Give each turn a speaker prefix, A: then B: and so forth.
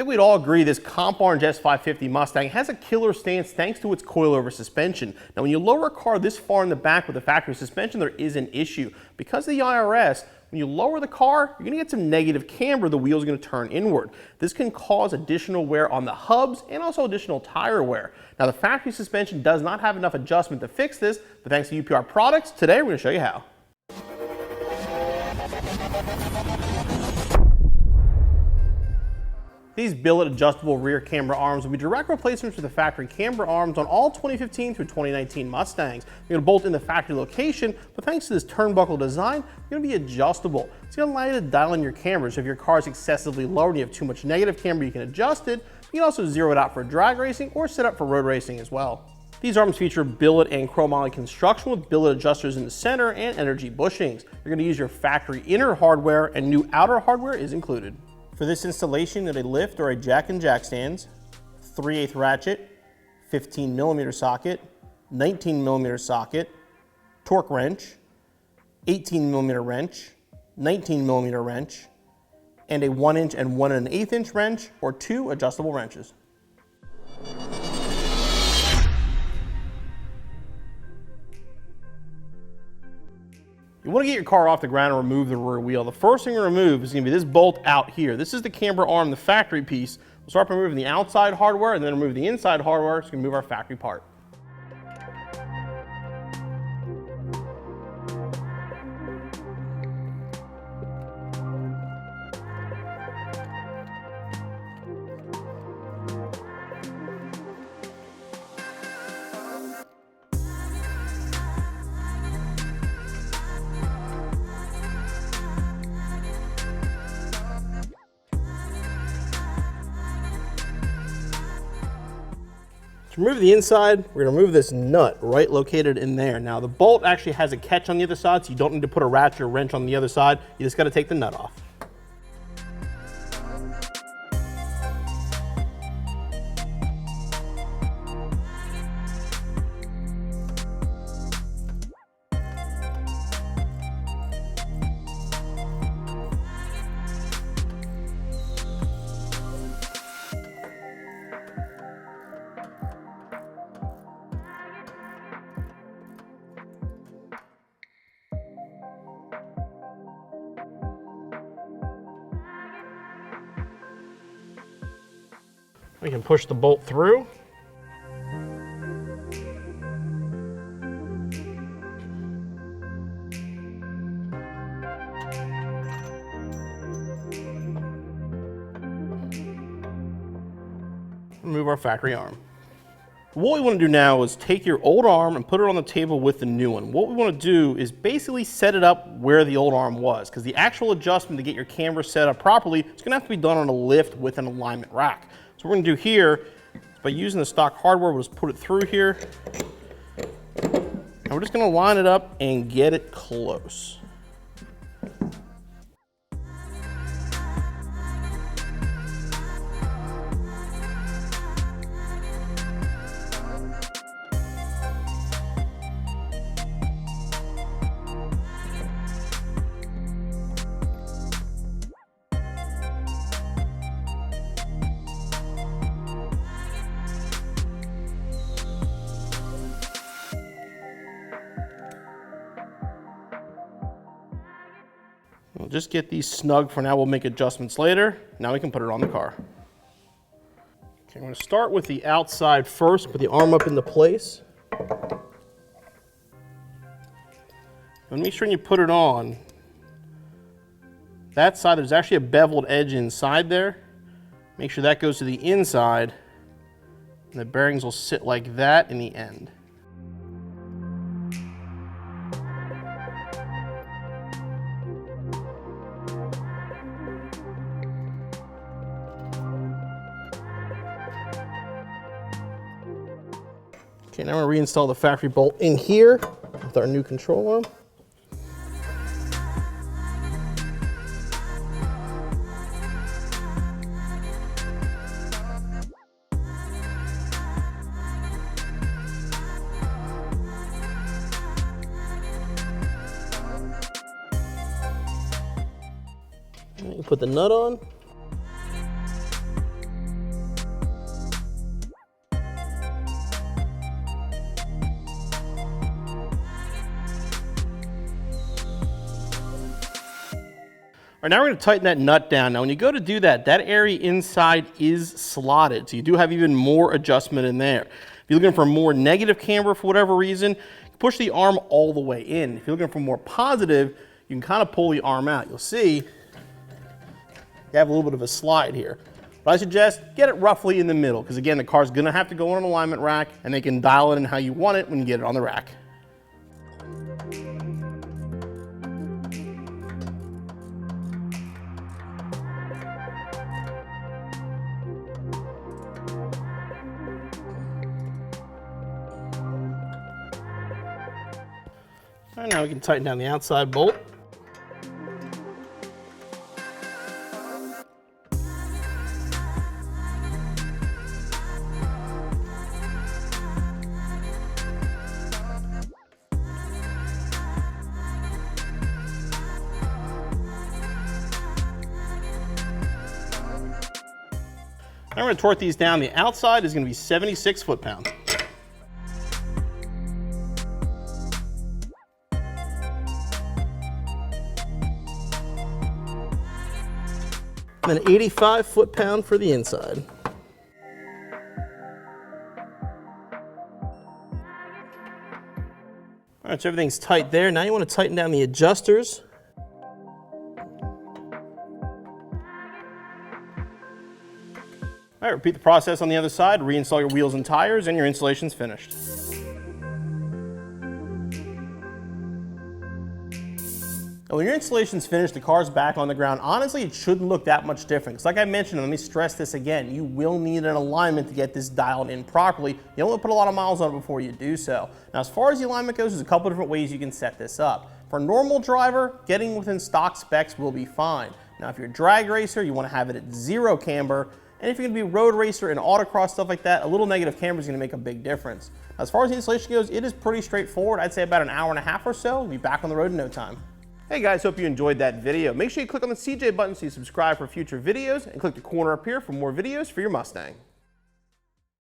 A: I think we'd all agree this comp orange S550 Mustang has a killer stance thanks to its coilover suspension. Now when you lower a car this far in the back with the factory suspension, there is an issue. Because of the IRS, when you lower the car, you're going to get some negative camber, the wheel's going to turn inward. This can cause additional wear on the hubs and also additional tire wear. Now the factory suspension does not have enough adjustment to fix this, but thanks to UPR products, today we're going to show you how. These billet adjustable rear camber arms will be direct replacements for the factory camber arms on all 2015 through 2019 Mustangs. They're going to bolt in the factory location, but thanks to this turnbuckle design, they're going to be adjustable. It's going to allow you to dial in your camber, so if your car is excessively low and you have too much negative camber, you can adjust it. You can also zero it out for drag racing or set up for road racing as well. These arms feature billet and chromoly construction with billet adjusters in the center and energy bushings. You're going to use your factory inner hardware, and new outer hardware is included. For this installation, you have a lift or a jack and jack stands, 3/8 ratchet, 15mm socket, 19mm socket, torque wrench, 18mm wrench, 19mm wrench, and a 1" and 1 1/8" wrench or 2 adjustable wrenches. You want to get your car off the ground and remove the rear wheel. The first thing to remove is going to be this bolt out here. This is the camber arm, the factory piece. We'll start by removing the outside hardware and then remove the inside hardware. It's going to move our factory part. To remove the inside, we're going to remove this nut right located in there. Now the bolt actually has a catch on the other side, so you don't need to put a ratchet or wrench on the other side. You just got to take the nut off. We can push the bolt through. Remove our factory arm. What we want to do now is take your old arm and put it on the table with the new one. What we want to do is basically set it up where the old arm was, because the actual adjustment to get your camber set up properly is going to have to be done on a lift with an alignment rack. So what we're going to do here is by using the stock hardware, we'll just put it through here. And we're just going to line it up and get it close. We'll just get these snug for now. We'll make adjustments later. Now we can put it on the car. Okay, I'm going to start with the outside first. Put the arm up into place. And make sure when you put it on, that side, there's actually a beveled edge inside there. Make sure that goes to the inside, and the bearings will sit like that in the end. Okay, now we're going to reinstall the factory bolt in here with our new control arm. And you put the nut on. All right, now we're going to tighten that nut down. Now when you go to do that, that area inside is slotted, so you do have even more adjustment in there. If you're looking for more negative camber for whatever reason, push the arm all the way in. If you're looking for more positive, you can kind of pull the arm out. You'll see you have a little bit of a slide here. But I suggest get it roughly in the middle, because again, the car's going to have to go on an alignment rack, and they can dial it in how you want it when you get it on the rack. All right, now we can tighten down the outside bolt. Now we're going to torque these down. The outside is going to be 76 foot-pounds. And then 85 foot-pound for the inside. All right, so everything's tight there. Now you want to tighten down the adjusters. All right, repeat the process on the other side. Reinstall your wheels and tires, and your installation's finished. Now, when your installation's finished, the car's back on the ground. Honestly, it shouldn't look that much different. Because like I mentioned, let me stress this again, you will need an alignment to get this dialed in properly. You don't want to put a lot of miles on it before you do so. Now, as far as the alignment goes, there's a couple different ways you can set this up. For a normal driver, getting within stock specs will be fine. Now, if you're a drag racer, you want to have it at 0 camber. And if you're going to be a road racer and autocross, stuff like that, a little negative camber is going to make a big difference. As far as the installation goes, it is pretty straightforward. I'd say about an hour and a half or so. We'll be back on the road in no time. Hey guys, hope you enjoyed that video. Make sure you click on the CJ button so you subscribe for future videos, and click the corner up here for more videos for your Mustang.